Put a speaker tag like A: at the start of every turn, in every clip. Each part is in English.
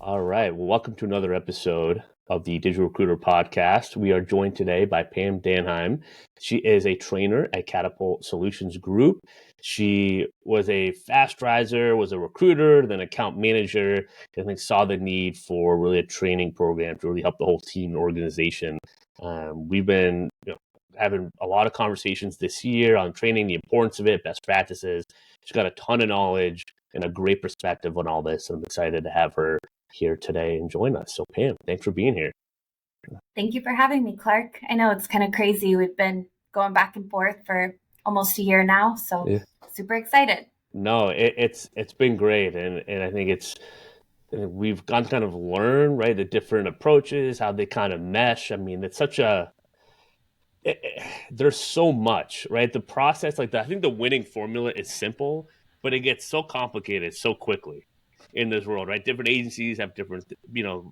A: All right. Well, welcome to another episode of the Digital Recruiter Podcast. We are joined today by Pam Dannheim. She is a trainer at Catapult Solutions Group. She was a fast riser, was a recruiter, then account manager, and then saw the need for really a training program to really help the whole team and organization. We've been having a lot of conversations this year on training, the importance of it, best practices. She's got a ton of knowledge and a great perspective on all this. And I'm excited to have her here today and join us. So Pam, thanks for being here.
B: Thank you for having me, Clark. I know it's kind of crazy. We've been going back and forth for almost a year now, so super excited.
A: No, it's been great, and I think we've gone to kind of learn, right, the different approaches, how they kind of mesh. I mean, it's such there's so much, right? The process, I think the winning formula is simple, but it gets so complicated so quickly in this world, right? Different agencies have different,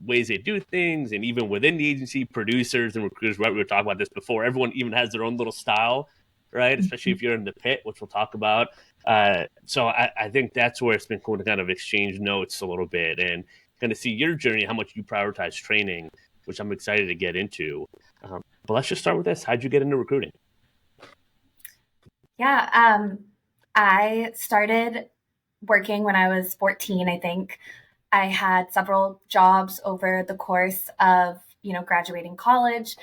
A: ways they do things. And even within the agency, producers and recruiters, right? We were talking about this before. Everyone even has their own little style, right? Especially if you're in the pit, which we'll talk about. So I think that's where it's been cool to kind of exchange notes a little bit and kind of see your journey, how much you prioritize training, which I'm excited to get into. But let's just start with this. How'd you get into recruiting?
B: Yeah, I started working when I was 14, I think. I had several jobs over the course of, graduating college,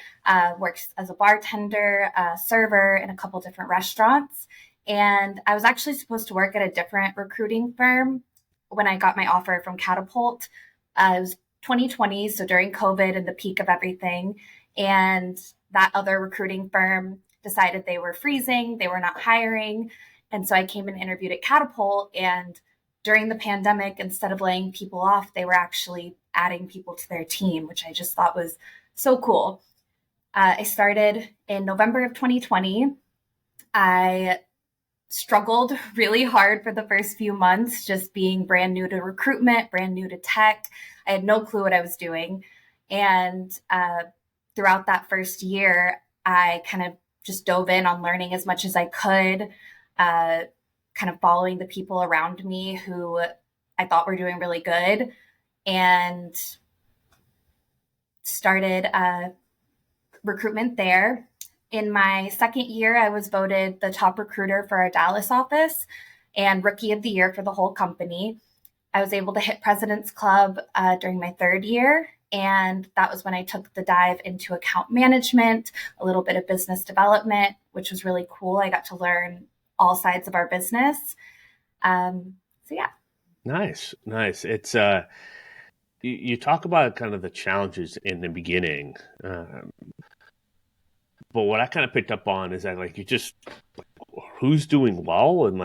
B: worked as a bartender, a server in a couple different restaurants. And I was actually supposed to work at a different recruiting firm when I got my offer from Catapult. It was 2020, so during COVID and the peak of everything. And that other recruiting firm decided they were freezing, they were not hiring. And so I came and interviewed at Catapult, and during the pandemic, instead of laying people off, they were actually adding people to their team, which I just thought was so cool. I started in November of 2020. I struggled really hard for the first few months, just being brand new to recruitment, brand new to tech. I had no clue what I was doing. And throughout that first year, I kind of just dove in on learning as much as I could, kind of following the people around me who I thought were doing really good, and started recruitment there. In my second year, I was voted the top recruiter for our Dallas office and rookie of the year for the whole company. I was able to hit President's Club during my third year. And that was when I took the dive into account management, a little bit of business development, which was really cool. I got to learn all sides of our business. So yeah.
A: Nice. It's you talk about kind of the challenges in the beginning, but what I kind of picked up on is that you just who's doing well and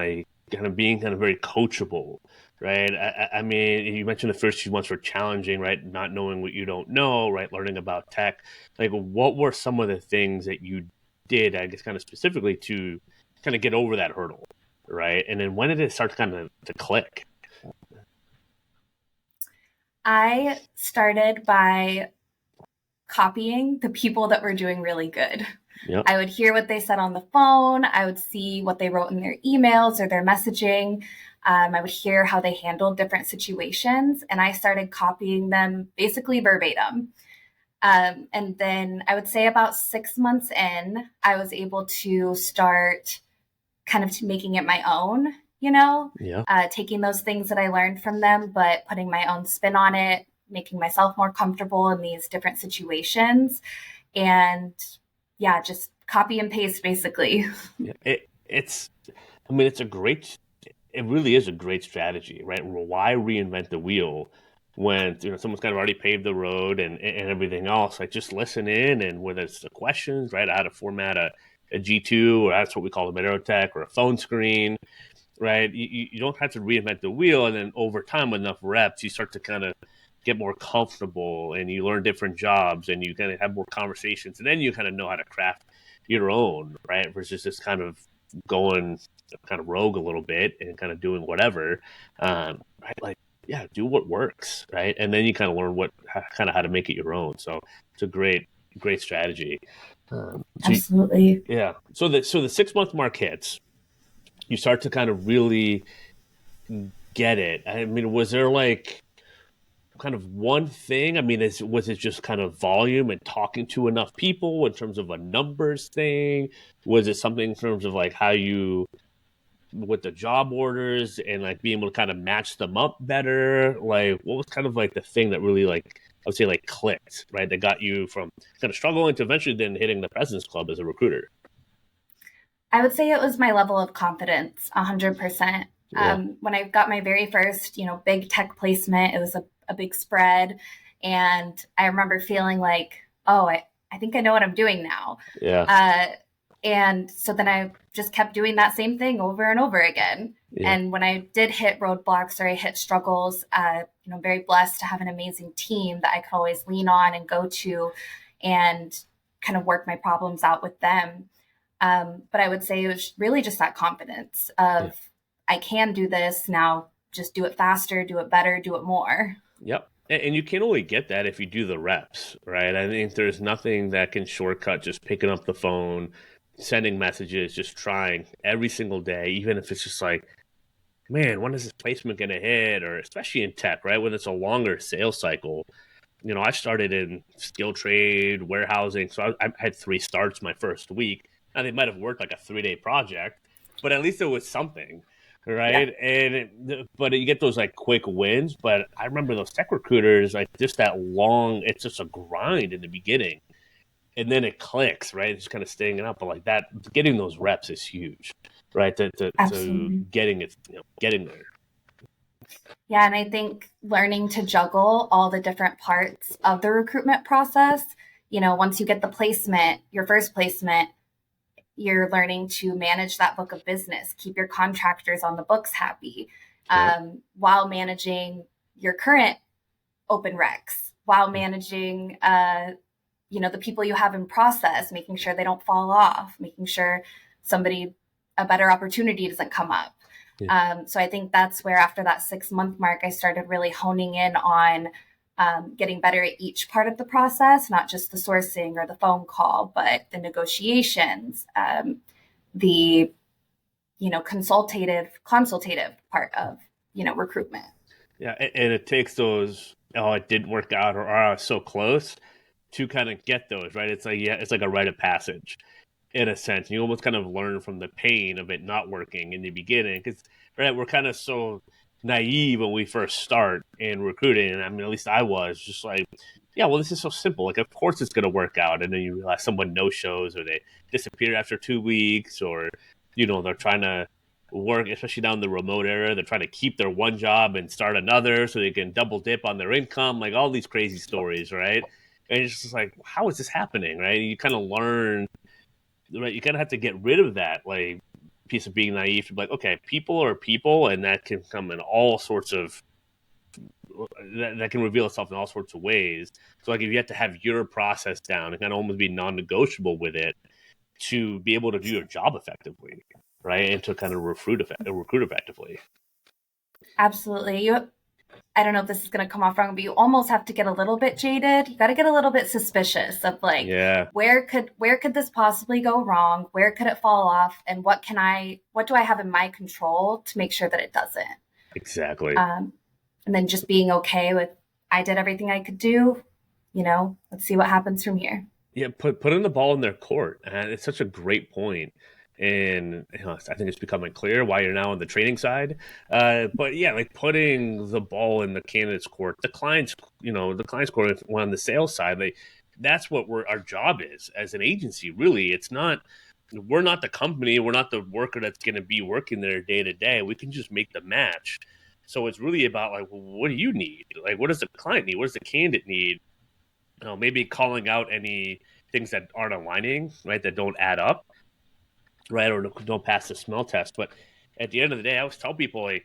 A: kind of being kind of very coachable. Right. I mean, you mentioned the first few months were challenging, right? Not knowing what you don't know, right? Learning about tech. What were some of the things that you did, I guess, kind of specifically to kind of get over that hurdle, right? And then when did it start kind of to click?
B: I started by copying the people that were doing really good. Yep. I would hear what they said on the phone. I would see what they wrote in their emails or their messaging. I would hear how they handled different situations, and I started copying them basically verbatim. And then I would say about 6 months in, I was able to start kind of making it my own, taking those things that I learned from them, but putting my own spin on it, making myself more comfortable in these different situations. And yeah, just copy and paste basically.
A: Yeah, it really is a great strategy, right? Why reinvent the wheel when someone's kind of already paved the road and everything else? Just listen in, and whether it's the questions, right, how to format a G2, or that's what we call a Medrotech, or a phone screen, right? You don't have to reinvent the wheel, and then over time, with enough reps, you start to kind of get more comfortable, and you learn different jobs, and you kind of have more conversations, and then you kind of know how to craft your own, right? Versus just kind of going kind of rogue a little bit and kind of doing whatever, right? Do what works, right? And then you kind of learn how to make it your own. So it's a great strategy.
B: Absolutely.
A: So the 6 month mark hits, you start to kind of really get it. I mean, was there kind of one thing? I mean, was it just kind of volume and talking to enough people in terms of a numbers thing? Was it something in terms of like how you with the job orders and like being able to kind of match them up better? Like, what was kind of like the thing that really like I would say like clicked, right? That got you from kind of struggling to eventually then hitting the President's Club as a recruiter.
B: I would say it was my level of confidence, 100%.
A: Yeah,
B: When I got my very first, big tech placement, it was a big spread. And I remember feeling like, oh, I think I know what I'm doing now.
A: yeah,
B: Uh, and so then I just kept doing that same thing over and over again.
A: yeah,
B: And when I did hit roadblocks or I hit struggles, I'm very blessed to have an amazing team that I could always lean on and go to and kind of work my problems out with them. But I would say it was really just that confidence
A: yeah.
B: of I can do this now, just do it faster, do it better, do it more.
A: Yep. And you can only get that if you do the reps, right? I think there's nothing that can shortcut just picking up the phone, sending messages, just trying every single day, even if it's just like, man, when is this placement going to hit? Or especially in tech, right? When it's a longer sales cycle. I started in skill trade, warehousing. So I had three starts my first week. Now they might have worked like a 3-day project, but at least it was something,
B: Yeah,
A: right? But you get those like quick wins. But I remember those tech recruiters, like just that long, it's just a grind in the beginning. And then it clicks, right? It's just kind of staying up. But like that, getting those reps is huge, right? To
B: absolutely.
A: getting it, getting there.
B: Yeah, and I think learning to juggle all the different parts of the recruitment process, once you get the placement, your first placement, you're learning to manage that book of business, keep your contractors on the books happy,
A: Yep.
B: while managing your current open recs, while managing, the people you have in process, making sure they don't fall off, making sure a better opportunity doesn't come up.
A: Yeah.
B: So I think that's where after that 6 month mark, I started really honing in on getting better at each part of the process, not just the sourcing or the phone call, but the negotiations, the consultative part of recruitment.
A: Yeah, and it takes those, oh, it didn't work out, or oh, I was so close to kind of get those, right? It's like, yeah, it's like a rite of passage in a sense. You almost kind of learn from the pain of it not working in the beginning because, right, we're kind of so naive when we first start in recruiting. And I mean, at least I was just like, yeah, well, this is so simple. Like, of course it's going to work out. And then you realize someone no shows or they disappear after 2 weeks or, they're trying to work, especially down the remote era. They're trying to keep their one job and start another so they can double dip on their income, like all these crazy stories, right? And it's just like, how is this happening, right? And you kind of learn, right? You kind of have to get rid of that, like, piece of being naive to be like, okay, people are people, and that can come in all sorts of, that can reveal itself in all sorts of ways. So, like, if you have to have your process down and kind of almost be non negotiable with it to be able to do your job effectively, right? And to kind of recruit effectively.
B: Absolutely. I don't know if this is going to come off wrong, but you almost have to get a little bit jaded. You got to get a little bit suspicious of like
A: Yeah,
B: where could this possibly go wrong? Where could it fall off? And what do I have in my control to make sure that it doesn't?
A: exactly.
B: Um, and then just being okay with I did everything I could do. Let's see what happens from here.
A: Yeah, putting the ball in their court, and it's such a great point. And I think it's becoming clear why you're now on the training side. But yeah, like putting the ball in the candidate's court, the client's court on the sales side, like that's what our job is as an agency. Really, it's not. We're not the company. We're not the worker that's going to be working there day to day. We can just make the match. So it's really about like, well, what do you need? Like, what does the client need? What does the candidate need? Maybe calling out any things that aren't aligning, right? That don't add up, right? Or don't pass the smell test. But at the end of the day, I always tell people, like,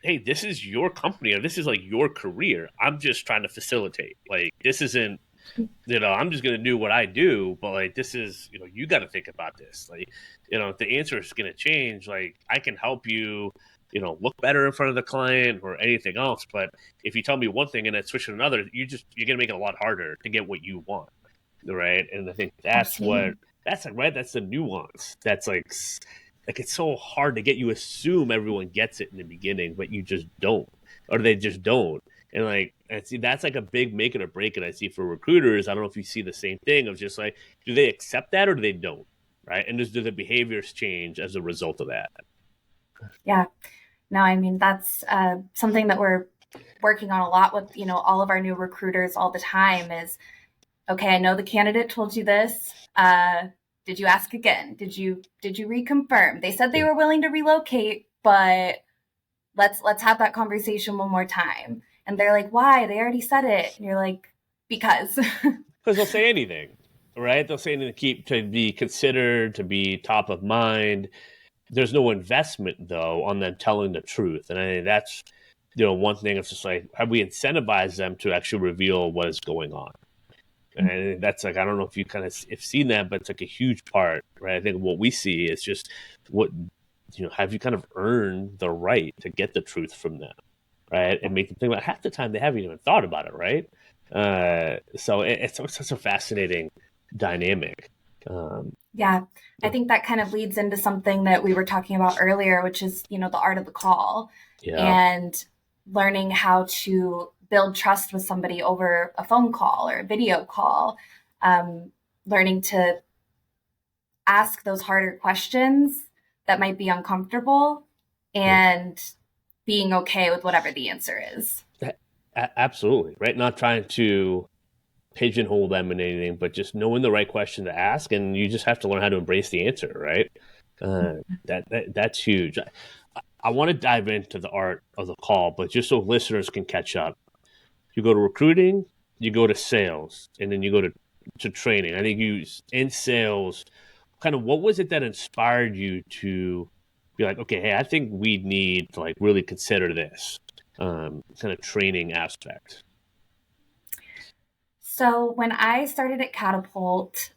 A: hey, this is your company or this is like your career. I'm just trying to facilitate. Like, this isn't, I'm just going to do what I do, but like, this is, you got to think about this. Like, if the answer is going to change, like, I can help you, look better in front of the client or anything else. But if you tell me one thing and then switch to another, you're going to make it a lot harder to get what you want. Right. And I think
B: Absolutely.
A: that's like, right. That's the nuance. That's like, it's so hard to get. You assume everyone gets it in the beginning, but you just don't, or they just don't. And like, I see that's like a big make it or break it I see for recruiters. I don't know if you see the same thing of just like, do they accept that or do they don't? Right. And do the behaviors change as a result of that?
B: Yeah. No, I mean, that's something that we're working on a lot with, all of our new recruiters all the time is, okay, I know the candidate told you this. Did you ask again? Did you reconfirm? They said they
A: Yeah.
B: were willing to relocate, but let's have that conversation one more time. And they're like, why? They already said it. And you're like, because.
A: Because they'll say anything, right? They'll say anything to be considered, to be top of mind. There's no investment though on them telling the truth, and I think that's one thing. It's just like, have we incentivized them to actually reveal what is going on? And that's like, I don't know if you kind of have seen that, but it's like a huge part, right? I think what we see is just what have you kind of earned the right to get the truth from them, right? And make them think about half the time they haven't even thought about it, right? So it's such a fascinating dynamic.
B: Yeah, I think that kind of leads into something that we were talking about earlier, which is, the art of the call
A: Yeah,
B: and learning how to build trust with somebody over a phone call or a video call, learning to ask those harder questions that might be uncomfortable
A: yeah.
B: and being okay with whatever the answer is.
A: Absolutely, right? Not trying to pigeonhole them in anything, but just knowing the right question to ask, and you just have to learn how to embrace the answer, right? That's huge. I want to dive into the art of the call, but just so listeners can catch up, you go to recruiting, you go to sales, and then you go to training. I think you in sales, kind of what was it that inspired you to be like, okay, hey, I think we need to like really consider this kind of training aspect.
B: So when I started at Catapult,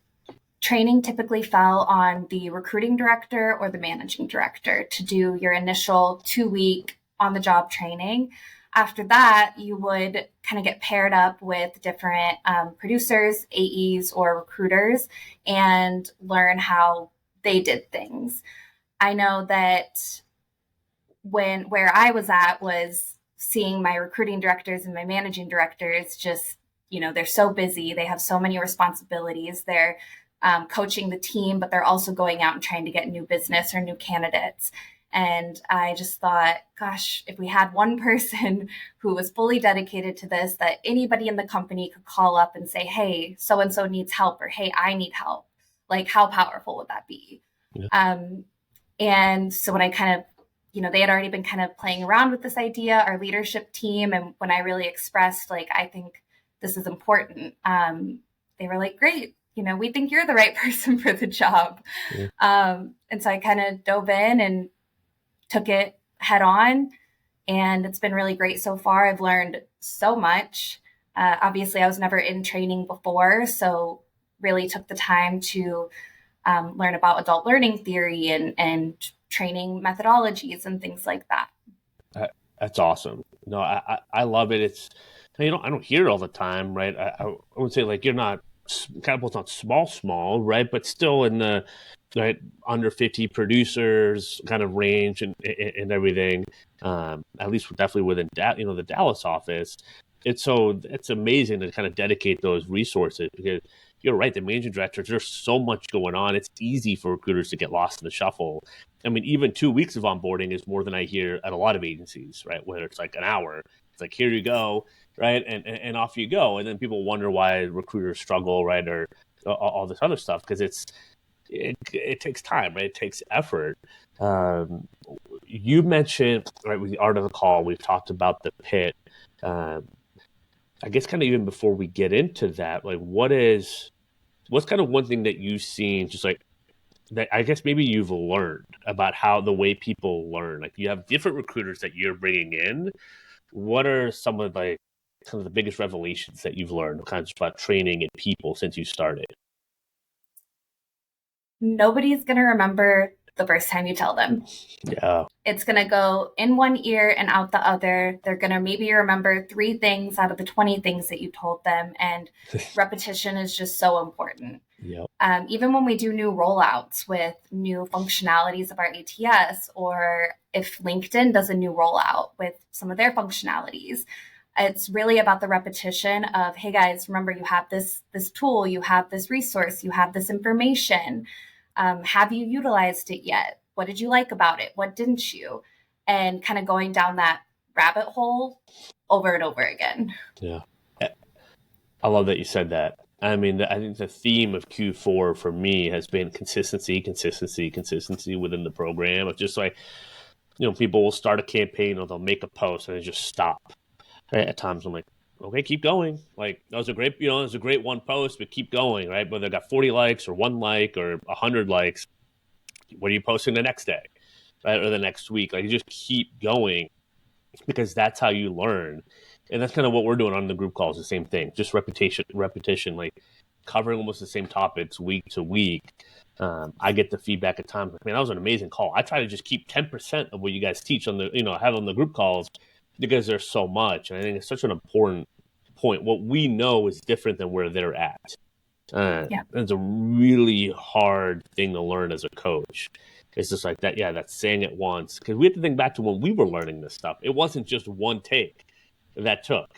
B: training typically fell on the recruiting director or the managing director to do your initial 2 week on the job training. After that, you would kind of get paired up with different producers, AEs, or recruiters and learn how they did things. I know that where I was at was seeing my recruiting directors and my managing directors just, they're so busy. They have so many responsibilities. They're coaching the team, but they're also going out and trying to get new business or new candidates. And I just thought, gosh, if we had one person who was fully dedicated to this, that anybody in the company could call up and say, hey, so and so needs help, or hey, I need help. Like, how powerful would that be?
A: Yeah.
B: Um, and so when I kind of they had already been kind of playing around with this idea, our leadership team. And when I really expressed, like, I think this is important, they were like, great, we think you're the right person for the job.
A: Yeah.
B: And so I kind of dove in and took it head on. And it's been really great so far. I've learned so much. Obviously, I was never in training before, so really took the time to learn about adult learning theory and training methodologies and things like that.
A: That's awesome. No, I love it. It's I don't hear it all the time, right? I would say like you're not Catapult's not small, right? But still in the right under 50 producers kind of range and everything. At least definitely within the Dallas office. It's amazing to kind of dedicate those resources because you're right. The managing directors, there's so much going on. It's easy for recruiters to get lost in the shuffle. I mean, even 2 weeks of onboarding is more than I hear at a lot of agencies, right? Whether it's like an hour, it's like, here you go, right? And off you go. And then people wonder why recruiters struggle, right? Or all this other stuff because it takes time, right? It takes effort. Um, you mentioned, right, with the art of the call, we've talked about the pit. Um, I guess kind of even before we get into that, like what's kind of one thing that you've seen just like that I guess maybe you've learned about how the way people learn. Like you have different recruiters that you're bringing in. What are some of like kind of the biggest revelations that you've learned kind of just about training and people since you started?
B: Nobody's going to remember the first time you tell them.
A: Yeah.
B: It's going to go in one ear and out the other. They're going to maybe remember 3 things out of the 20 things that you told them. And repetition is just so important.
A: Yep.
B: Even when we do new rollouts with new functionalities of our ATS, or if LinkedIn does a new rollout with some of their functionalities, It's really about the repetition of, hey guys, remember you have this tool, you have this resource, you have this information. Have you utilized it yet? What did you like about it? What didn't you? And kind of going down that rabbit hole over and over again.
A: Yeah. I love that you said that. I mean, I think the theme of Q4 for me has been consistency, consistency, consistency within the program. It's just like, people will start a campaign or they'll make a post and they just stop. Right? At times I'm like, okay, keep going. Like that was a great, it was a great one post, but keep going, right? Whether it got 40 likes or one like or 100 likes, what are you posting the next day, right? Or the next week? Like you just keep going because that's how you learn. And that's kind of what we're doing on the group calls, the same thing, just repetition, like covering almost the same topics week to week. I get the feedback at times like, man, that was an amazing call. I try to just keep 10% of what you guys teach on the, have on the group calls because there's so much. And I think it's such an important point. What we know is different than where they're at.
B: Yeah.
A: It's a really hard thing to learn as a coach. It's just like that. Yeah, that's saying it once. Because we have to think back to when we were learning this stuff. It wasn't just one take that took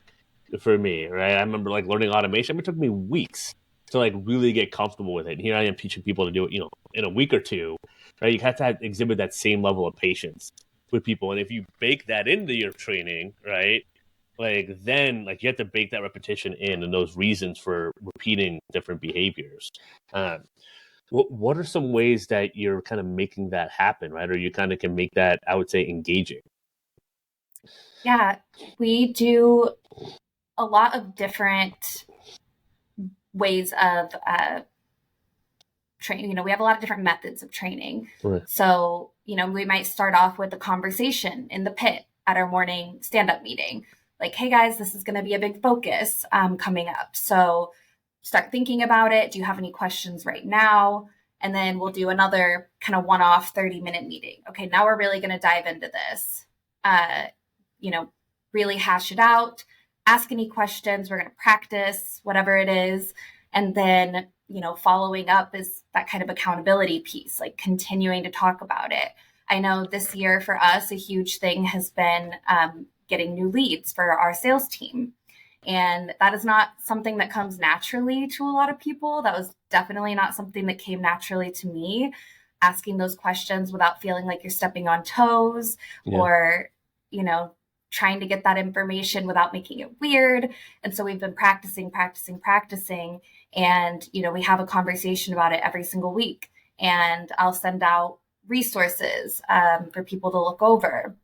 A: for me, right? I remember like learning automation. It took me weeks to like really get comfortable with it. And here I am teaching people to do it, in a week or two, right? You have to exhibit that same level of patience with people. And if you bake that into your training, right? Like then like you have to bake that repetition in and those reasons for repeating different behaviors. What are some ways that you're kind of making that happen, right? Or you kind of can make that, I would say, engaging.
B: Yeah, we do a lot of different ways of training. We have a lot of different methods of training.
A: Right.
B: So, we might start off with a conversation in the pit at our morning stand-up meeting. Like, hey guys, this is going to be a big focus coming up. So start thinking about it. Do you have any questions right now? And then we'll do another kind of one-off 30-minute meeting. Okay, now we're really going to dive into this. Really hash it out, ask any questions. We're going to practice whatever it is. And then, following up is that kind of accountability piece, like continuing to talk about it. I know this year for us, a huge thing has been getting new leads for our sales team. And that is not something that comes naturally to a lot of people. That was definitely not something that came naturally to me. Asking those questions without feeling like you're stepping on toes or, trying to get that information without making it weird. And so we've been practicing. And, we have a conversation about it every single week. And I'll send out resources for people to look over.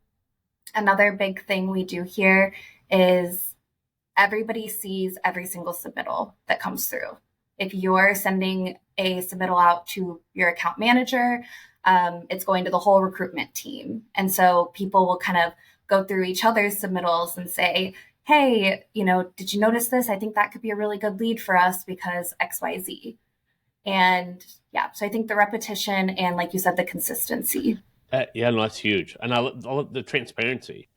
B: Another big thing we do here is everybody sees every single submittal that comes through. If you're sending a submittal out to your account manager, it's going to the whole recruitment team. And so people will kind of go through each other's submittals and say, hey, did you notice this? I think that could be a really good lead for us because XYZ. And yeah, so I think the repetition and, like you said, the consistency.
A: Yeah, no, that's huge. And I love the transparency,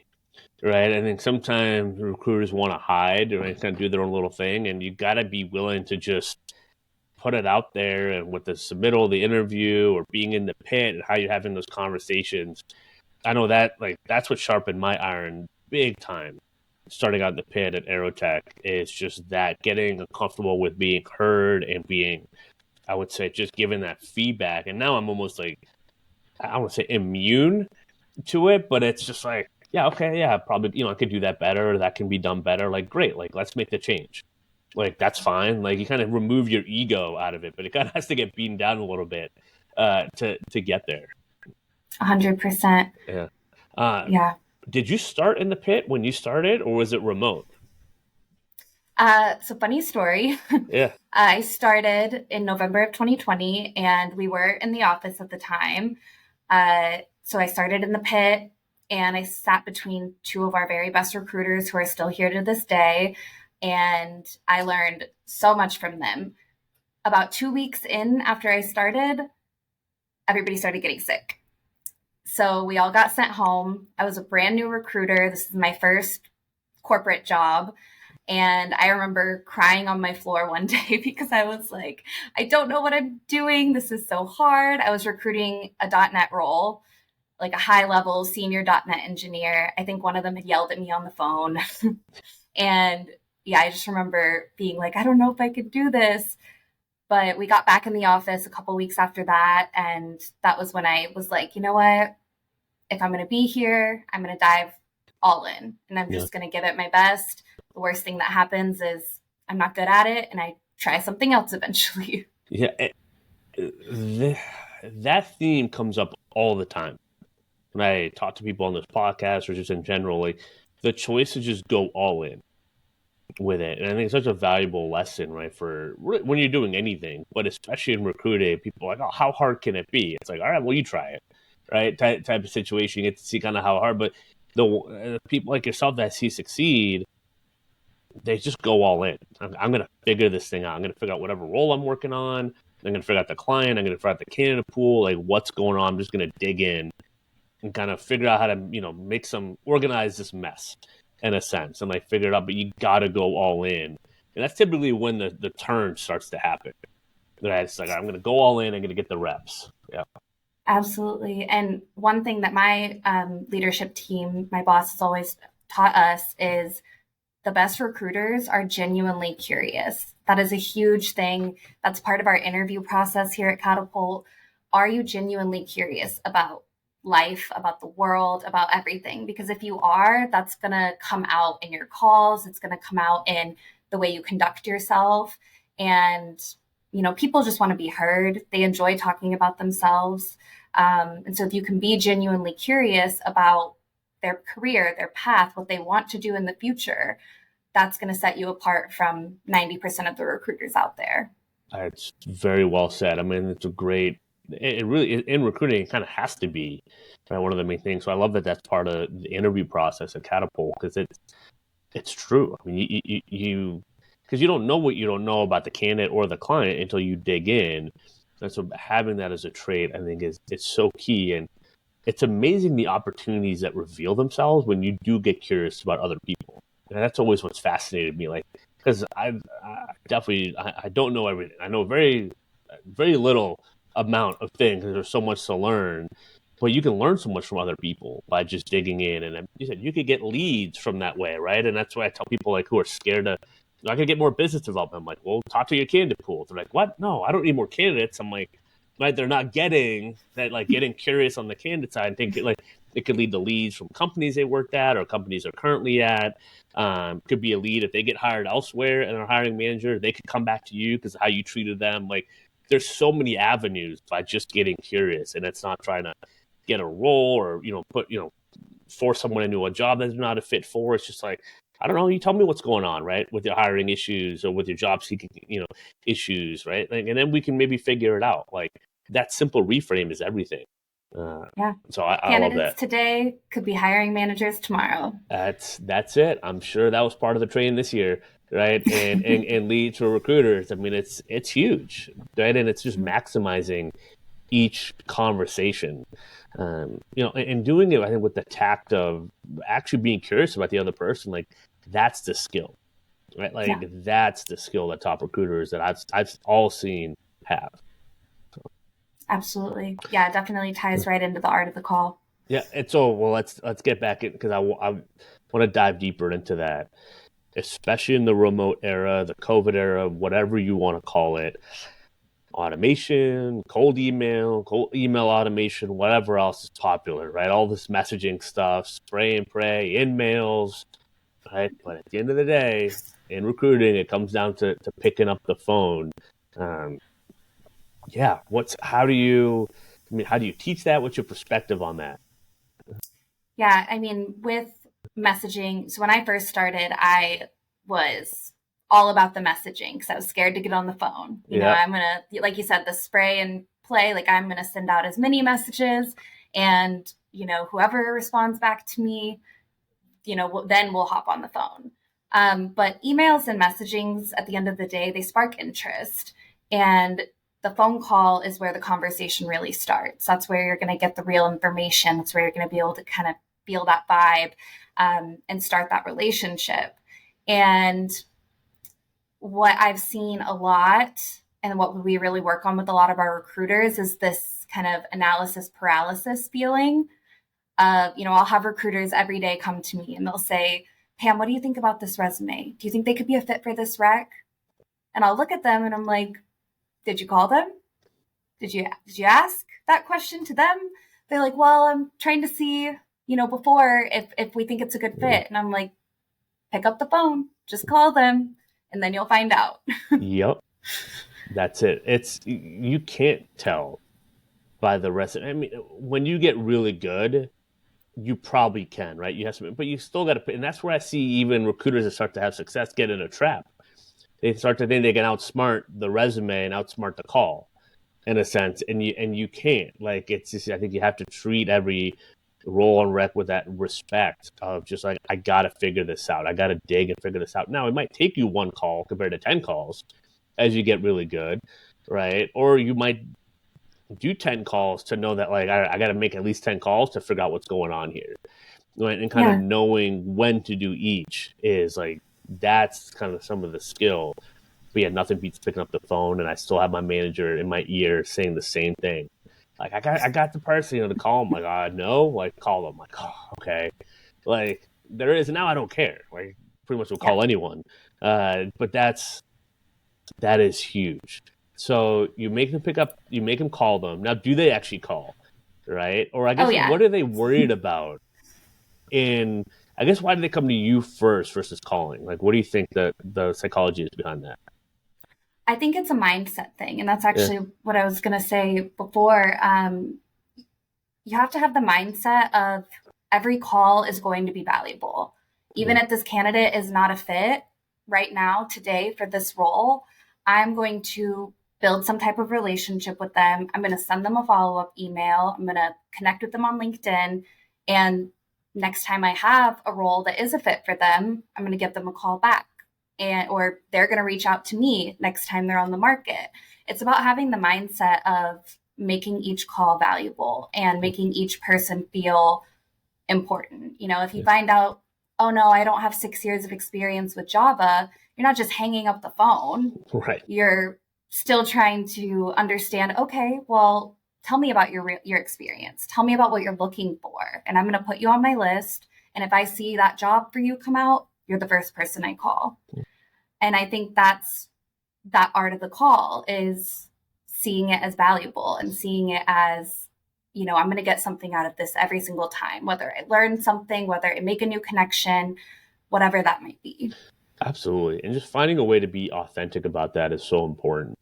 A: right? I think sometimes recruiters want to hide or kind of do their own little thing, and you got to be willing to just put it out there. And with the submittal, the interview, or being in the pit, and how you're having those conversations, I know that that's what sharpened my iron big time. Starting out in the pit at Aerotech is just that getting comfortable with being heard and being, I would say, just giving that feedback. And now I'm almost like, I don't want to say immune to it, but it's just like, yeah, okay, yeah, probably, I could do that better, or that can be done better. Like, great, like, let's make the change. Like, that's fine. Like, you kind of remove your ego out of it, but it kind of has to get beaten down a little bit to get there.
B: 100%.
A: Yeah.
B: Yeah.
A: Did you start in the pit when you started, or was it remote?
B: So funny story.
A: Yeah.
B: I started in November of 2020, and we were in the office at the time. So I started in the pit, and I sat between two of our very best recruiters who are still here to this day. And I learned so much from them. About 2 weeks in after I started, everybody started getting sick. So we all got sent home. I was a brand new recruiter. This is my first corporate job. And I remember crying on my floor one day because I was like, I don't know what I'm doing. This is so hard. I was recruiting a .NET role, like a high level senior .NET engineer. I think one of them had yelled at me on the phone. And yeah, I just remember being like, I don't know if I could do this. But we got back in the office a couple weeks after that. And that was when I was like, you know what? If I'm going to be here, I'm going to dive all in and I'm
A: Yeah.
B: just going to give it my best. The worst thing that happens is I'm not good at it and I try something else eventually.
A: Yeah. That theme comes up all the time when I talk to people on this podcast or just in general. Like the choice to just go all in with it. And I think it's such a valuable lesson, right, for when you're doing anything, but especially in recruiting, people are like, oh, how hard can it be? It's like, all right, well, you try it, right? Type of situation. You get to see kind of how hard, but the people like yourself that see succeed, they just go all in. I'm going to figure this thing out. I'm going to figure out whatever role I'm working on. I'm going to figure out the client. I'm going to figure out the candidate pool, like what's going on. I'm just going to dig in and kind of figure out how to, make some organize this mess in a sense and like figure it out. But you got to go all in, and that's typically when the turn starts to happen. Right? It's like I'm going to go all in. I'm going to get the reps. Yeah.
B: Absolutely. And one thing that my leadership team, my boss has always taught us is the best recruiters are genuinely curious. That is a huge thing. That's part of our interview process here at Catapult. Are you genuinely curious about life, about the world, about everything? Because if you are, that's going to come out in your calls, it's going to come out in the way you conduct yourself. And, people just want to be heard. They enjoy talking about themselves. And so if you can be genuinely curious about their career, their path, what they want to do in the future, that's going to set you apart from 90% of the recruiters out there.
A: It's very well said. I mean, it's a great. It really in recruiting, it kind of has to be right, one of the main things. So I love that that's part of the interview process at Catapult because it's true. I mean, you because you don't know what you don't know about the candidate or the client until you dig in, and so having that as a trait, I think, is it's so key. And it's amazing the opportunities that reveal themselves when you do get curious about other people. And that's always what's fascinated me. Like, because I definitely I don't know everything. I know very little amount of things. There's so much to learn, but you can learn so much from other people by just digging in. And you said you could get leads from that way, right? And that's why I tell people like who are scared to. I could get more business development. I'm like, well, talk to your candidate pool. They're like, what? No, I don't need more candidates. I'm like, right? They're not getting that, like getting curious on the candidate side. I think like it could lead to leads from companies they worked at or companies they're currently at. Could be a lead if they get hired elsewhere and are hiring manager, they could come back to you because of how you treated them. Like there's so many avenues by just getting curious, and it's not trying to get a role or put force someone into a job that's not a fit for. It's just like I don't know. You tell me what's going on, right, with your hiring issues or with your job seeking, issues, right? Like, and then we can maybe figure it out. Like that simple reframe is everything. Uh,
B: Yeah.
A: so I love
B: Candidates
A: that.
B: today could be hiring managers tomorrow.
A: That's it. I'm sure that was part of the training this year, right? And lead to recruiters. I mean, it's huge, right? And it's just maximizing each conversation, and doing it. I think with the tact of actually being curious about the other person, like that's the skill, right? Like
B: Yeah,
A: that's the skill that top recruiters that I've all seen have.
B: absolutely. Yeah, it definitely ties right into the art of the call.
A: Yeah, and so well, let's get back in because I want to dive deeper into that, especially in the remote era, the COVID era, whatever you want to call it, automation, cold email automation, whatever else is popular, right? All this messaging stuff, spray and pray, in mails, right? But at the end of the day, in recruiting, it comes down to picking up the phone. Um, yeah, how do you teach that? What's your perspective on that?
B: Yeah, I mean, with messaging, so when I first started, I was all about the messaging because I was scared to get on the phone.
A: Yeah,
B: I'm going to, like you said, the spray and play, like I'm going to send out as many messages and, whoever responds back to me, then we'll hop on the phone. But emails and messagings at the end of the day, they spark interest. And the phone call is where the conversation really starts. That's where you're going to get the real information. That's where you're going to be able to kind of feel that vibe and start that relationship. And what I've seen a lot and what we really work on with a lot of our recruiters is this kind of analysis paralysis feeling. I'll have recruiters every day come to me and they'll say, Pam, what do you think about this resume? Do you think they could be a fit for this rec? And I'll look at them and I'm like, did you call them? Did you ask that question to them? They're like, well, I'm trying to see, before if we think it's a good fit. And I'm like, pick up the phone, just call them, and then you'll find out.
A: Yep. That's it. You can't tell by the rest. I mean, when you get really good, you probably can, right? You have some, but you still got to, and that's where I see even recruiters that start to have success get in a trap. They start to think they can outsmart the resume and outsmart the call, in a sense, and you can't. Like, it's just, I think you have to treat every role and rec with that respect of just like, I gotta figure this out. I gotta dig and figure this out. Now, it might take you one call compared to 10 calls as you get really good, right? Or you might do 10 calls to know that, like, I got to make at least 10 calls to figure out what's going on here, right? And kind of
B: Yeah.
A: knowing when to do each is like, that's kind of some of the skill. But yeah, nothing beats picking up the phone, and I still have my manager in my ear saying the same thing. Like, I got the person, to call them. Like, no, like, call them. Like, oh, okay. Like, there is, now I don't care. Like, pretty much will
B: Yeah.
A: call anyone. But that is huge. So you make them pick up, you make them call them. Now, do they actually call, right? Or I
B: Oh,
A: guess,
B: yeah.
A: what are they worried about? And I guess, why do they come to you first versus calling? Like, what do you think the psychology is behind that?
B: I think it's a mindset thing. And that's
A: Yeah.
B: actually what I was going to say before. You have to have the mindset of every call is going to be valuable. Even
A: Yeah.
B: if this candidate is not a fit right now, today, for this role, I'm going to build some type of relationship with them. I'm going to send them a follow up email. I'm going to connect with them on LinkedIn. And next time I have a role that is a fit for them, I'm going to give them a call back. Or they're going to reach out to me next time they're on the market. It's about having the mindset of making each call valuable and making each person feel important. If you
A: Yeah.
B: find out, oh no, I don't have 6 years of experience with Java, you're not just hanging up the phone.
A: Right.
B: You're still trying to understand, okay, well, tell me about your experience. Tell me about what you're looking for. And I'm going to put you on my list. And if I see that job for you come out, you're the first person I call. And I think that's that art of the call, is seeing it as valuable and seeing it as, I'm going to get something out of this every single time, whether I learn something, whether I make a new connection, whatever that might be.
A: Absolutely. And just finding a way to be authentic about that is so important,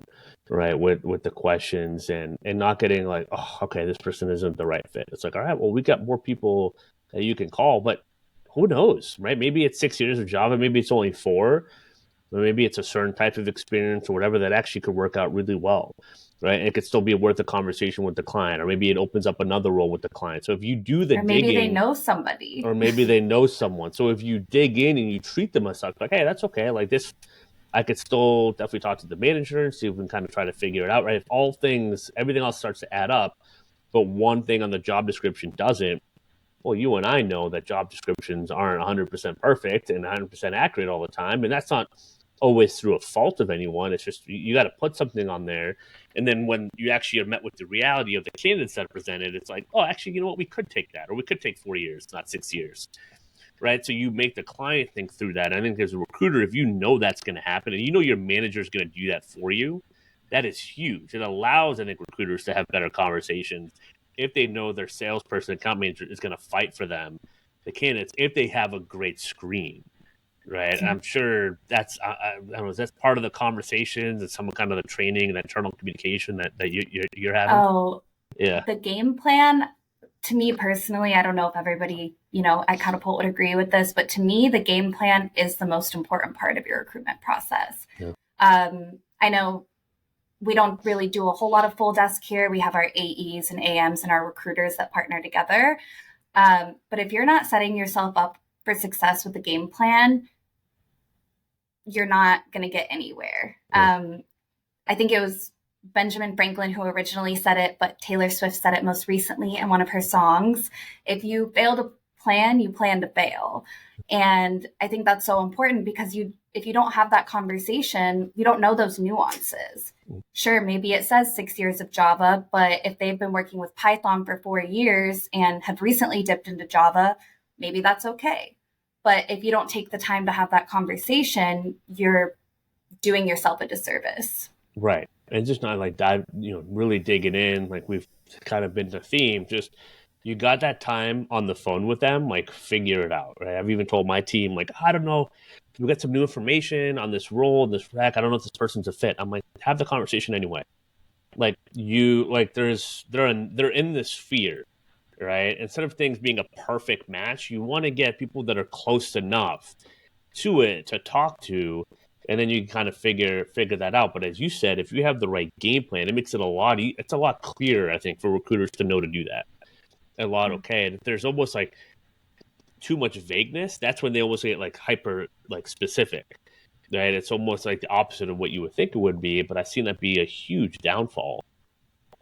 A: right? With the questions, and not getting like, oh, okay, this person isn't the right fit. It's like, all right, well, we got more people that you can call, but who knows, right? Maybe it's 6 years of Java, maybe it's only 4, or maybe it's a certain type of experience or whatever that actually could work out really well, right? And it could still be worth a conversation with the client, or maybe it opens up another role with the client. So if you do the
B: Or maybe they
A: digging,
B: know somebody.
A: or maybe they know someone. So if you dig in and you treat them as such, like, hey, that's okay. Like this, I could still definitely talk to the manager and see if we can kind of try to figure it out, right? If everything else starts to add up, but one thing on the job description doesn't, well, you and I know that job descriptions aren't 100% perfect and 100% accurate all the time. And that's not always through a fault of anyone. It's just, you got to put something on there. And then when you actually are met with the reality of the candidates that are presented, it's like, oh, actually, you know what? We could take that, or we could take 4 years, not 6 years. Right. So you make the client think through that. I think as a recruiter, if you know that's going to happen and you know your manager is going to do that for you, that is huge. It allows, I think, recruiters to have better conversations if they know their salesperson, account manager is going to fight for them, the candidates, if they have a great screen. Right. And
B: Yeah.
A: I'm sure I don't know, that's part of the conversations and some kind of the training and internal communication that you're having.
B: Oh,
A: Yeah.
B: the game plan, to me personally, I don't know if everybody, at Catapult would agree with this, but to me, the game plan is the most important part of your recruitment process.
A: Yeah.
B: I know we don't really do a whole lot of full desk here. We have our AEs and AMs and our recruiters that partner together. But if you're not setting yourself up for success with the game plan, you're not going to get anywhere.
A: Yeah.
B: I think it was Benjamin Franklin who originally said it, but Taylor Swift said it most recently in one of her songs. If you fail to plan, you plan to fail. And I think that's so important, because if you don't have that conversation, you don't know those nuances. Sure, maybe it says 6 years of Java, but if they've been working with Python for 4 years and have recently dipped into Java, maybe that's okay. But if you don't take the time to have that conversation, you're doing yourself a disservice.
A: Right. And just not like dive, really digging in. Like we've kind of been the theme. Just you got that time on the phone with them, like figure it out. Right. I've even told my team, like, I don't know, we got some new information on this role, this rack. I don't know if this person's a fit. I'm like, have the conversation anyway. Like they're in this sphere, right? Instead of things being a perfect match, you want to get people that are close enough to it to talk to, and then you can kind of figure that out. But as you said, if you have the right game plan, it makes it it's a lot clearer, I think, for recruiters to know to do that. A lot okay. And if there's almost like too much vagueness, that's when they almost get like hyper like specific. Right? It's almost like the opposite of what you would think it would be, but I've seen that be a huge downfall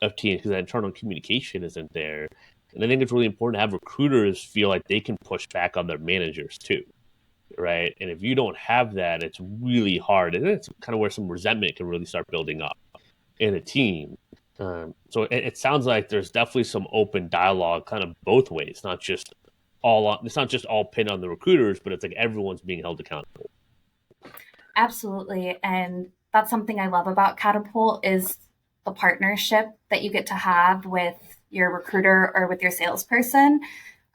A: of teams because that internal communication isn't there. And I think it's really important to have recruiters feel like they can push back on their managers too, right? And if you don't have that, it's really hard. And it's kind of where some resentment can really start building up in a team. So it sounds like there's definitely some open dialogue kind of both ways, not just it's not just all pinned on the recruiters, but it's like everyone's being held accountable.
B: Absolutely. And that's something I love about Catapult is the partnership that you get to have with your recruiter or with your salesperson.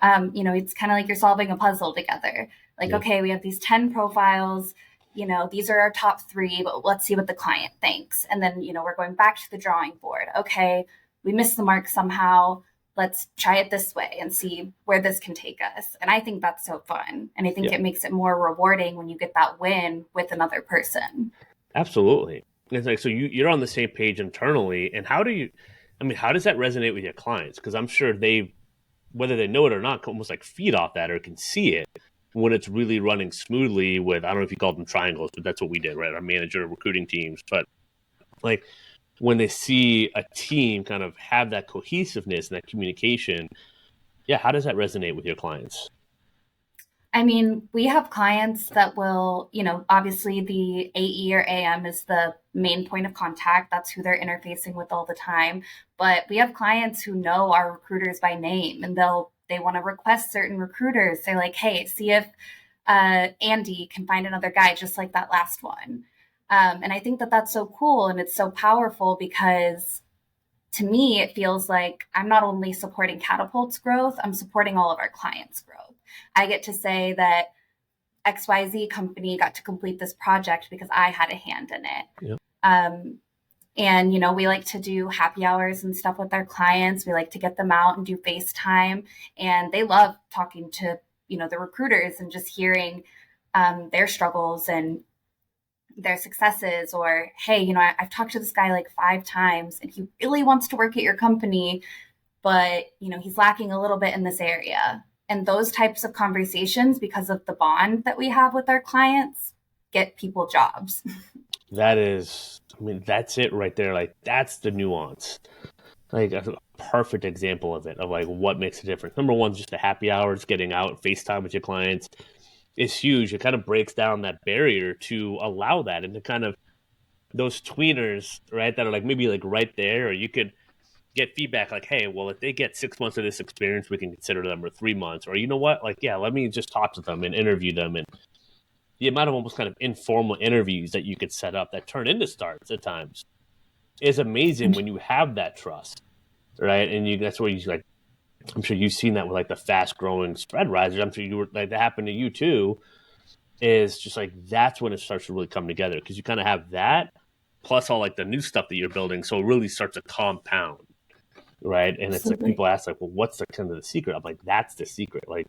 B: It's kind of like you're solving a puzzle together. Like,
A: Yeah.
B: okay, we have these 10 profiles, these are our top three, but let's see what the client thinks. And then, we're going back to the drawing board. Okay, we missed the mark somehow. Let's try it this way and see where this can take us. And I think that's so fun. And I think
A: Yeah.
B: it makes it more rewarding when you get that win with another person.
A: Absolutely. It's like, so you're on the same page internally. And how does that resonate with your clients? Because I'm sure whether they know it or not, almost like feed off that or can see it when it's really running smoothly with, I don't know if you call them triangles, but that's what we did, right? Our manager recruiting teams. But like when they see a team kind of have that cohesiveness and that communication, yeah, how does that resonate with your clients?
B: I mean, we have clients that will, obviously the AE or AM is the main point of contact. That's who they're interfacing with all the time. But we have clients who know our recruiters by name and they want to request certain recruiters. They're like, hey, see if Andy can find another guy just like that last one. And I think that that's so cool and it's so powerful because to me, it feels like I'm not only supporting Catapult's growth, I'm supporting all of our clients' growth. I get to say that XYZ company got to complete this project because I had a hand in it.
A: Yeah.
B: And, we like to do happy hours and stuff with our clients. We like to get them out and do FaceTime. And they love talking to, the recruiters and just hearing their struggles and their successes. Or, hey, I've talked to this guy like 5 times and he really wants to work at your company, but, he's lacking a little bit in this area. And those types of conversations, because of the bond that we have with our clients, get people jobs.
A: That's it right there. Like, that's the nuance. Like, a perfect example of it, of like what makes a difference. Number one, just the happy hours, getting out, FaceTime with your clients is huge. It kind of breaks down that barrier to allow that and to kind of those tweeners, right, that are like maybe like right there, or you could get feedback like, hey, well, if they get 6 months of this experience, we can consider them, or 3 months, or you know what, like, yeah, let me just talk to them and interview them. And the amount of almost kind of informal interviews that you could set up that turn into starts at times is amazing when you have that trust, right? And that's where you like, I'm sure you've seen that with like the fast growing spread risers. I'm sure you were like that happened to you too. Is just like that's when it starts to really come together because you kind of have that plus all like the new stuff that you're building, so it really starts to compound, right? And it's like
B: Absolutely.
A: people ask like, well, what's the kind of the secret? I'm like, that's the secret, like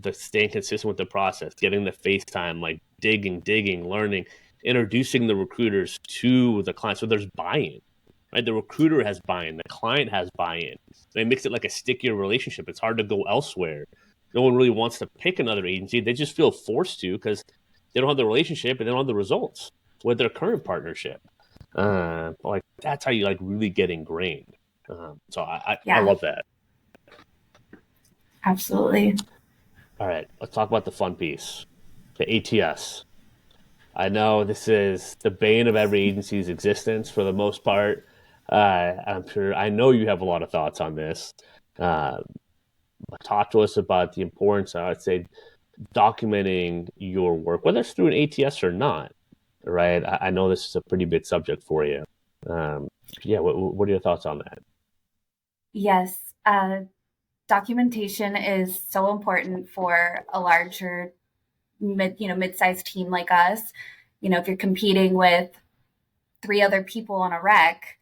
A: the staying consistent with the process, getting the FaceTime, like digging, learning, introducing the recruiters to the client, so there's buy-in, right? The recruiter has buy-in, the client has buy-in. They makes it like a stickier relationship. It's hard to go elsewhere. No one really wants to pick another agency. They just feel forced to because they don't have the relationship and they don't have the results with their current partnership. Like that's how you like really get ingrained. So I
B: Yeah,
A: love that.
B: absolutely.
A: All right, let's talk about the fun piece, the ATS. I know this is the bane of every agency's existence for the most part. I know you have a lot of thoughts on this. Uh, Talk to us about the importance, I would say, documenting your work, whether it's through an ATS or not, right? I know this is a pretty big subject for you. Um, yeah, what are your thoughts on that?
B: Yes, documentation is so important for a larger mid-sized team like us. If you're competing with three other people on a rec,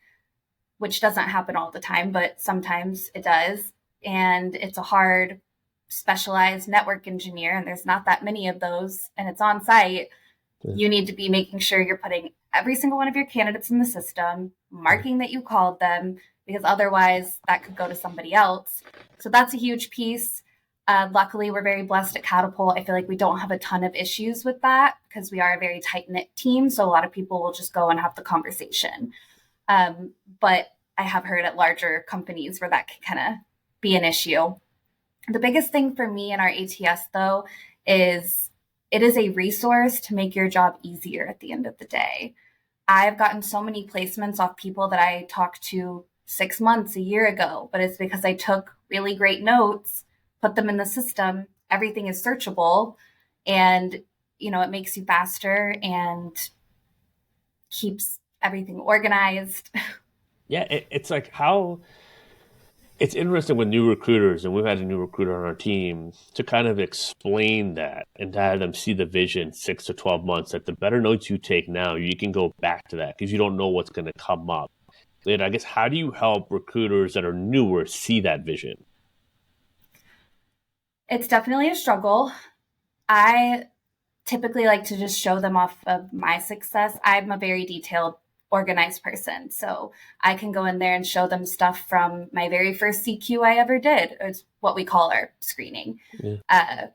B: which doesn't happen all the time, but sometimes it does, and it's a hard specialized network engineer, and there's not that many of those, and it's on site.
A: Yeah,
B: You need to be making sure you're putting every single one of your candidates in the system,
A: yeah,
B: marking that you called them, because otherwise that could go to somebody else. So that's a huge piece. Luckily, we're very blessed at Catapult. I feel like we don't have a ton of issues with that because we are a very tight knit team. So a lot of people will just go and have the conversation. But I have heard at larger companies where that can kind of be an issue. The biggest thing for me in our ATS, though, is it is a resource to make your job easier at the end of the day. I've gotten so many placements off people that I talked to 6 months, a year ago, but it's because I took really great notes, put them in the system. Everything is searchable, and it makes you faster and keeps everything organized.
A: yeah. It's like how it's interesting with new recruiters, and we've had a new recruiter on our team to kind of explain that and to have them see the vision 6 to 12 months that the better notes you take now, you can go back to that because you don't know what's going to come up. And I guess how do you help recruiters that are newer see that vision?
B: It's definitely a struggle. I typically like to just show them off of my success. I'm a very detailed, organized person. So I can go in there and show them stuff from my very first CQ I ever did. It's what we call our screening.
A: Yeah,
B: Uh,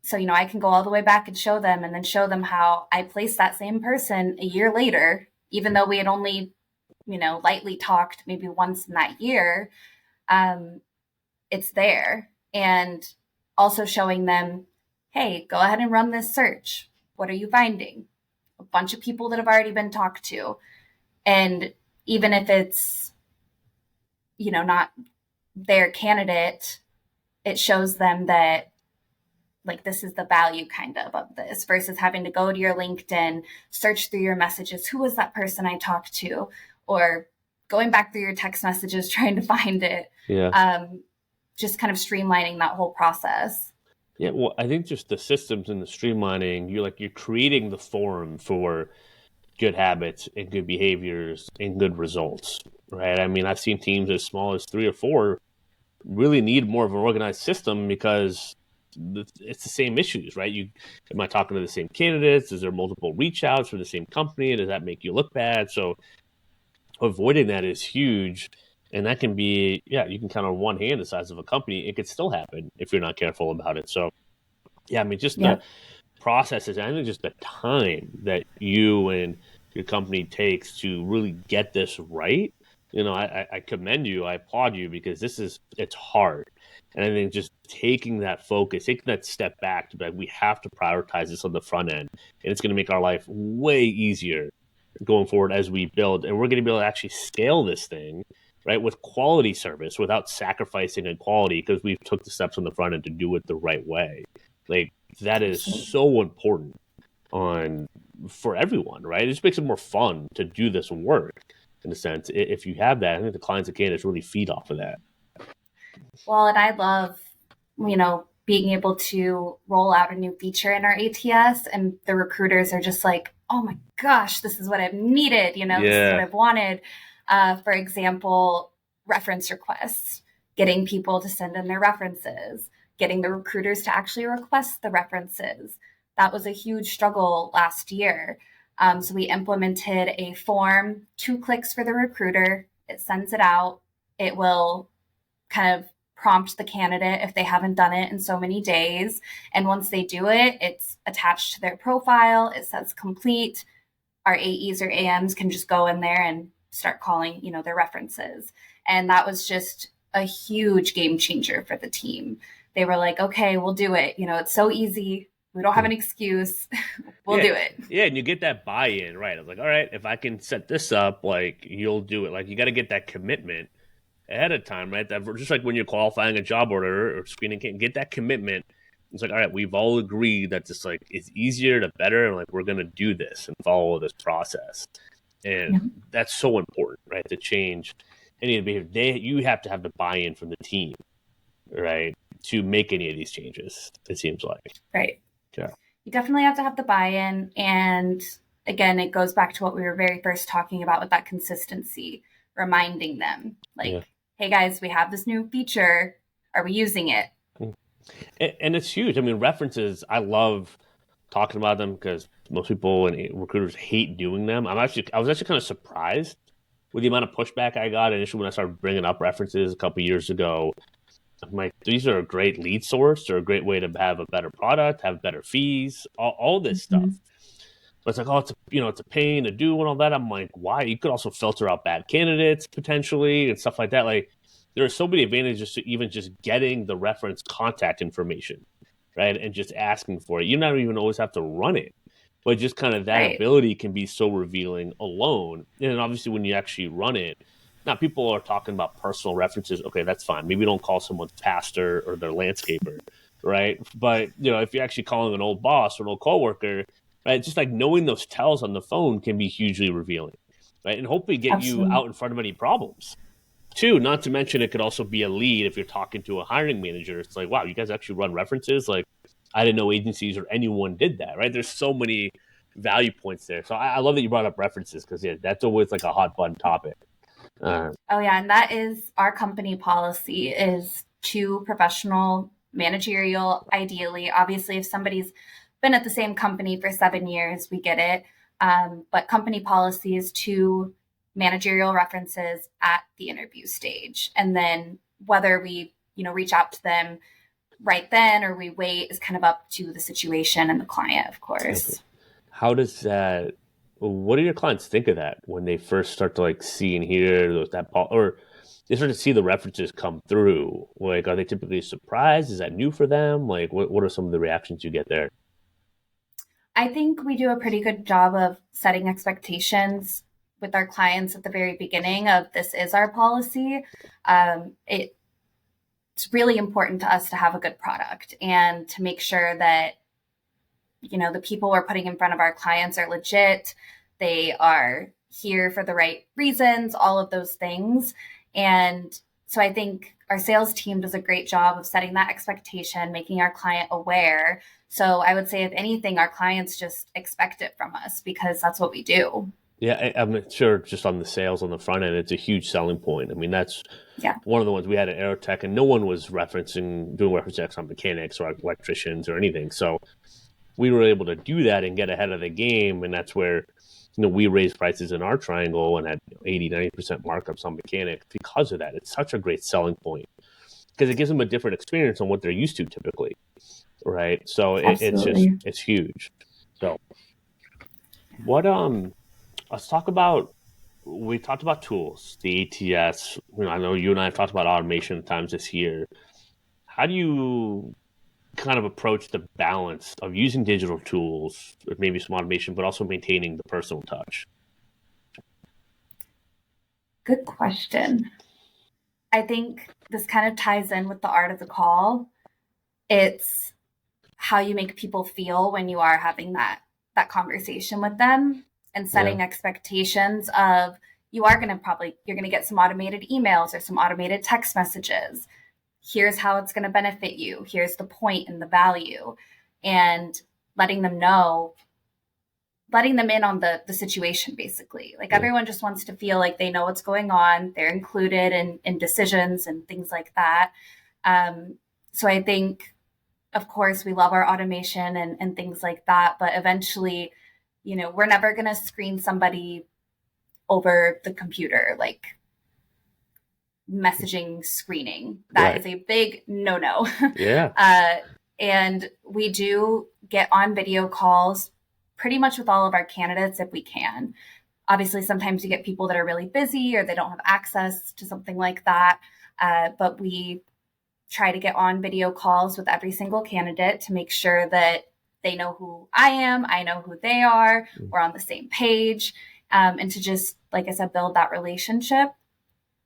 B: so, I can go all the way back and show them, and then show them how I placed that same person a year later, even though we had only, lightly talked maybe once in that year. Um, it's there. And also showing them, hey, go ahead and run this search. What are you finding? A bunch of people that have already been talked to. And even if it's, not their candidate, it shows them that, like, this is the value kind of this, versus having to go to your LinkedIn, search through your messages. Who was that person I talked to? Or going back through your text messages, trying to find it.
A: yeah,
B: Just kind of streamlining that whole process.
A: yeah. Well, I think just the systems and the streamlining, you're creating the forum for good habits and good behaviors and good results, right? I mean, I've seen teams as small as 3 or 4 really need more of an organized system because it's the same issues, right? Am I talking to the same candidates? Is there multiple reach outs for the same company? Does that make you look bad? So avoiding that is huge. And that can be, yeah, you can count on one hand the size of a company. It could still happen if you're not careful about it. So, yeah, I mean, just the
B: Yep.
A: processes, and I think just the time that you and your company takes to really get this right. I commend you. I applaud you because it's hard. And I think just taking that focus, taking that step back to be like, we have to prioritize this on the front end. And it's going to make our life way easier going forward as we build. And we're going to be able to actually scale this thing, right, with quality service without sacrificing in quality because we've took the steps on the front end to do it the right way. Like that is
B: Absolutely.
A: so important on for everyone, right? It just makes it more fun to do this work in a sense. If you have that, I think the clients and candidates really feed off of that.
B: Well, and I love, being able to roll out a new feature in our ATS, and the recruiters are just like, oh my gosh, this is what I've needed. This is what
A: Yeah,
B: I've wanted. For example, reference requests, getting people to send in their references, getting the recruiters to actually request the references. That was a huge struggle last year. So we implemented a form, 2 clicks for the recruiter. It sends it out. It will kind of prompt the candidate if they haven't done it in so many days. And once they do it, it's attached to their profile. It says complete. Our AEs or AMs can just go in there and start calling, their references. And that was just a huge game changer for the team. They were like, okay, we'll do it. It's so easy. We don't have
A: yeah,
B: an excuse. We'll
A: yeah,
B: do it.
A: yeah. And you get that buy-in, right? I was like, all right, if I can set this up, like you'll do it. Like you got to get that commitment ahead of time, right? That just like when you're qualifying a job order or screening, get that commitment It's like, all right, we've all agreed that just like it's easier to better, and like we're gonna do this and follow this process. And
B: Yeah.
A: that's so important, right? To change any of the behavior. You have to have the buy-in from the team, right? To make any of these changes, it seems like.
B: Right.
A: Yeah.
B: You definitely have to have the buy-in. And again, it goes back to what we were very first talking about with that consistency, reminding them
A: Yeah.
B: like, hey guys, we have this new feature. Are we using it?
A: And it's huge. I mean, references, I love talking about them because most people and recruiters hate doing them. I was actually kind of surprised with the amount of pushback I got initially when I started bringing up references a couple years ago. I'm like, these are a great lead source. They're a great way to have a better product, have better fees, all this
B: Mm-hmm.
A: stuff. But it's like, oh, it's a pain to do and all that. I'm like, why? You could also filter out bad candidates potentially and stuff like that. Like, there are so many advantages to even just getting the reference contact information, right? And just asking for it. You don't even always have to run it, but just kind of that
B: Right.
A: ability can be so revealing alone. And obviously, when you actually run it, now people are talking about personal references. Okay, that's fine. Maybe don't call someone's pastor or their landscaper, right? But if you're actually calling an old boss or an old coworker, right? Just like knowing those tells on the phone can be hugely revealing, right? And hopefully get you
B: Absolutely.
A: out in front of any problems. Two, not to mention it could also be a lead if you're talking to a hiring manager. It's like, wow, you guys actually run references. Like, I didn't know agencies or anyone did that, right? There's so many value points there. So I love that you brought up references because yeah, that's always like a hot button topic. Uh,
B: Oh yeah, and that is our company policy is two professional managerial ideally. Obviously, if somebody's been at the same company for 7 years, we get it. But company policy is two managerial references at the interview stage. And then whether we, reach out to them right then or we wait is kind of up to the situation and the client, of course.
A: how does that? What do your clients think of that when they first start to like see and hear or they start to see the references come through? Like, are they typically surprised? Is that new for them? Like, what are some of the reactions you get there?
B: I think we do a pretty good job of setting expectations with our clients at the very beginning of this is our policy. It's really important to us to have a good product and to make sure that the people we're putting in front of our clients are legit. They are here for the right reasons, all of those things. And so I think our sales team does a great job of setting that expectation, making our client aware. So I would say, if anything, our clients just expect it from us because that's what we do.
A: Yeah, I'm sure just on the sales on the front end, it's a huge selling point. I mean, that's
B: Yeah.
A: one of the ones we had at Aerotech, and no one was doing reference checks on mechanics or electricians or anything. So we were able to do that and get ahead of the game. And that's where, we raised prices in our triangle and had 80, 90% markups on mechanics because of that. It's such a great selling point because it gives them a different experience on what they're used to typically. Right. So
B: Absolutely.
A: it's huge. So what, let's talk about, we talked about tools, the ATS. I know you and I have talked about automation at times this year. How do you kind of approach the balance of using digital tools, with maybe some automation, but also maintaining the personal touch?
B: Good question. I think this kind of ties in with the art of the call. It's how you make people feel when you are having that conversation with them and
A: Yeah.
B: setting expectations of you're going to get some automated emails or some automated text messages. Here's how it's going to benefit you. Here's the point and the value, and letting them know, letting them in on the situation, basically. Like,
A: Yeah.
B: everyone just wants to feel like they know what's going on, they're included in decisions and things like that. So I think, of course, we love our automation and things like that, but eventually, we're never going to screen somebody over the computer, like messaging screening. That
A: Right.
B: is a big no-no.
A: Yeah.
B: uh, and we do get on video calls pretty much with all of our candidates if we can. Obviously, sometimes you get people that are really busy or they don't have access to something like that. But we try to get on video calls with every single candidate to make sure that they know who I am, I know who they are, we're on the same page, and to just, like I said, build that relationship.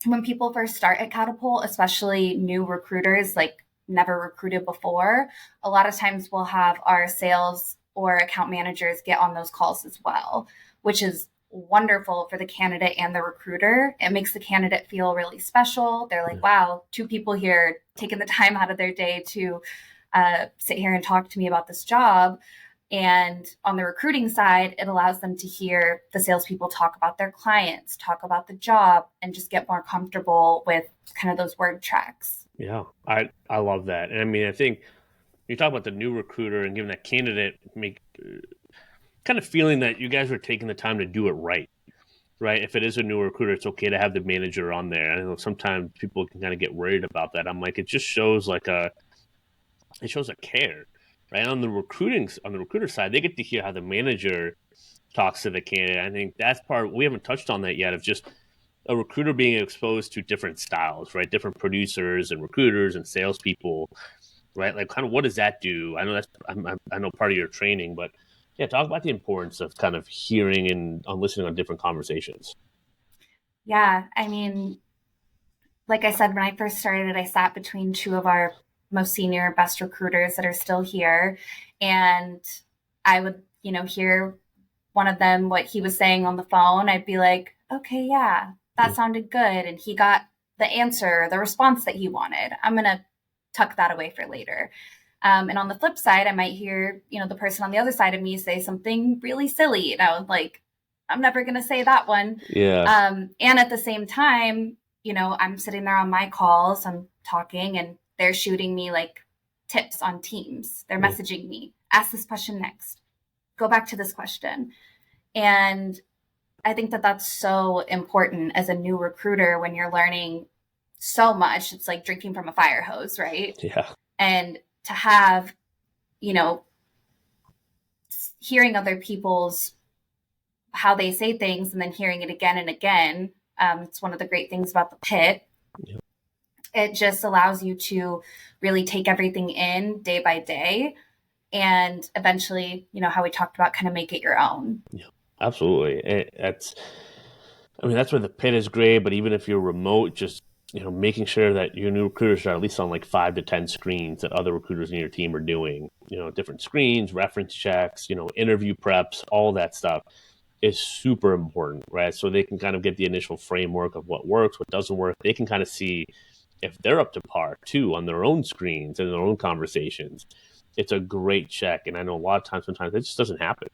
B: When people first start at Catapult, especially new recruiters, like never recruited before, a lot of times we'll have our sales or account managers get on those calls as well, which is wonderful for the candidate and the recruiter. It makes the candidate feel really special. They're like, wow, two people here taking the time out of their day to sit here and talk to me about this job. And on the recruiting side, it allows them to hear the salespeople talk about their clients, talk about the job, and just get more comfortable with kind of those word tracks.
A: Yeah, I love that. And I mean, I think you talk about the new recruiter and giving that candidate make kind of feeling that you guys are taking the time to do it right. Right. If it is a new recruiter, it's okay to have the manager on there. I know sometimes people can kind of get worried about that. I'm like, it just shows it shows a care, right? On the recruiter side, they get to hear how the manager talks to the candidate. I think that's part we haven't touched on that yet, of just a recruiter being exposed to different styles, right? Different producers and recruiters and salespeople, right? Like, kind of, what does that do? I know I know part of your training, but yeah, talk about the importance of kind of hearing and listening on different conversations.
B: Yeah. I mean, like I said, when I first started, I sat between two of our most senior, best recruiters that are still here. And I would, hear one of them, what he was saying on the phone. I'd be like, okay, yeah, that sounded good. And he got the answer, the response that he wanted. I'm going to tuck that away for later. And on the flip side, I might hear, the person on the other side of me say something really silly. And I was like, I'm never going to say that one.
A: Yeah.
B: And at the same time, I'm sitting there on my calls, I'm talking, and they're shooting me like tips on Teams. They're messaging me, ask this question next, go back to this question. And I think that that's so important as a new recruiter when you're learning so much. It's like drinking from a fire hose, right?
A: Yeah.
B: And to have, hearing other people's how they say things and then hearing it again and again. It's one of the great things about the pit.
A: Yep.
B: It just allows you to really take everything in day by day and eventually, how we talked about, kind of make it your own.
A: Yeah, absolutely. That's where the pit is great, but even if you're remote, just, making sure that your new recruiters are at least on like 5 to 10 screens that other recruiters in your team are doing, different screens, reference checks, interview preps, all that stuff is super important, right? So they can kind of get the initial framework of what works, what doesn't work. They can kind of see if they're up to par too on their own screens and their own conversations. It's a great check. And I know a lot of times, sometimes it just doesn't happen.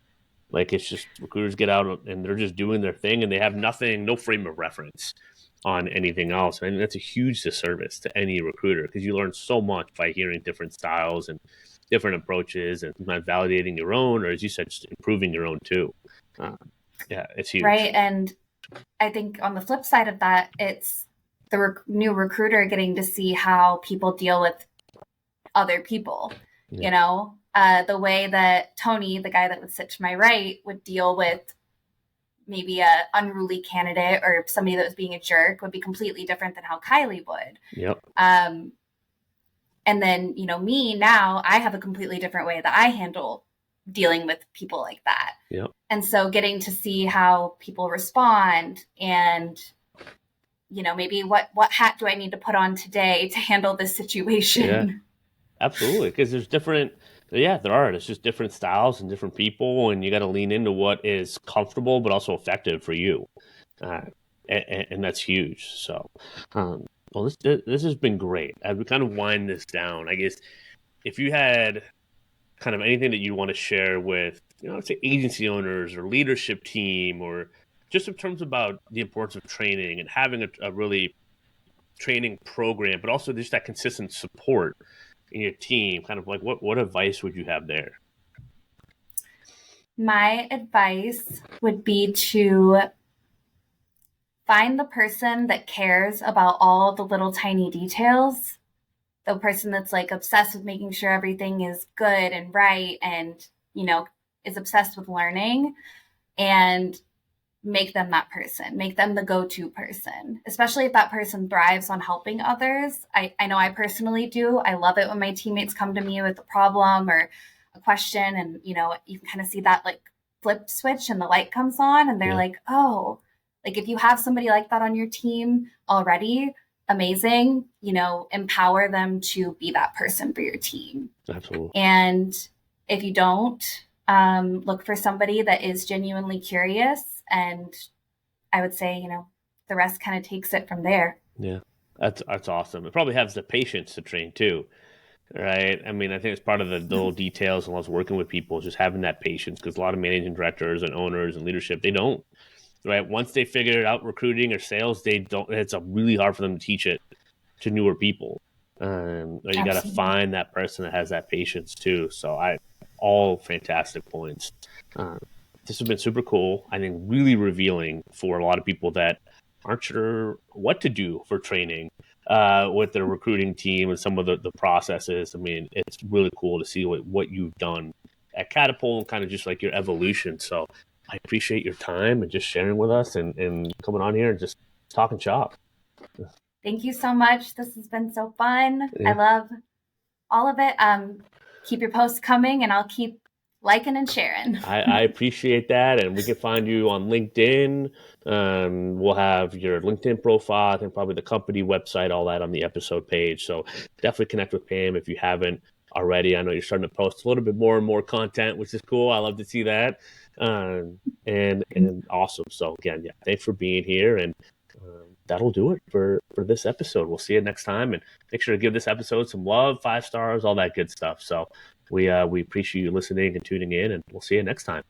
A: Like, it's just recruiters get out and they're just doing their thing and they have no frame of reference on anything else. And that's a huge disservice to any recruiter, because you learn so much by hearing different styles and different approaches and not validating your own, or as you said, just improving your own too. Yeah, it's huge.
B: Right. And I think on the flip side of that, it's the new recruiter getting to see how people deal with other people. The way that Tony, the guy that would sit to my right, would deal with maybe a unruly candidate or somebody that was being a jerk would be completely different than how Kylie would.
A: Yep.
B: And then, me now, I have a completely different way that I handle dealing with people like that.
A: Yep.
B: And so getting to see how people respond and, maybe what hat do I need to put on today to handle this situation?
A: Yeah, absolutely. Because there's there's just different styles and different people, and you got to lean into what is comfortable but also effective for you. And that's huge. So, well, this has been great. As we kind of wind this down, I guess if you had kind of anything that you want to share with, let's say agency owners or leadership team, or just in terms about the importance of training and having a really training program, but also just that consistent support in your team, kind of like what advice would you have there?
B: My advice would be to find the person that cares about all the little tiny details, the person that's like obsessed with making sure everything is good and right and, is obsessed with learning, and make them that person, make them the go-to person, especially if that person thrives on helping others. I know I personally do. I love it when my teammates come to me with a problem or a question, and, you can kind of see that like flip switch and the light comes on and they're like, oh, like if you have somebody like that on your team already, amazing, empower them to be that person for your team.
A: Absolutely.
B: And if you don't, look for somebody that is genuinely curious. And I would say, the rest kind of takes it from there.
A: Yeah, that's awesome. It probably has the patience to train too, right? I mean, I think it's part of the little details and also working with people, just having that patience because a lot of managing directors and owners and leadership, they don't, right? Once they figure out recruiting or sales, they don't, it's really hard for them to teach it to newer people. You got to
B: Absolutely.
A: find that person that has that patience too. So all fantastic points. Uh, this has been super cool. I think really revealing for a lot of people that aren't sure what to do for training with their recruiting team and some of the processes. I mean, it's really cool to see what you've done at Catapult and kind of just like your evolution. So I appreciate your time and just sharing with us and coming on here and just talking shop.
B: Thank you so much. This has been so fun. I
A: Yeah.
B: love all of it. Keep your posts coming, and I'll keep liking and sharing.
A: I appreciate that, and we can find you on LinkedIn. We'll have your LinkedIn profile, I think probably the company website, all that on the episode page. So definitely connect with Pam if you haven't already. I know you're starting to post a little bit more and more content, which is cool. I love to see that, and awesome. So again, yeah, thanks for being here, and that'll do it for this episode. We'll see you next time, and make sure to give this episode some love, 5 stars, all that good stuff. So we appreciate you listening and tuning in, and we'll see you next time.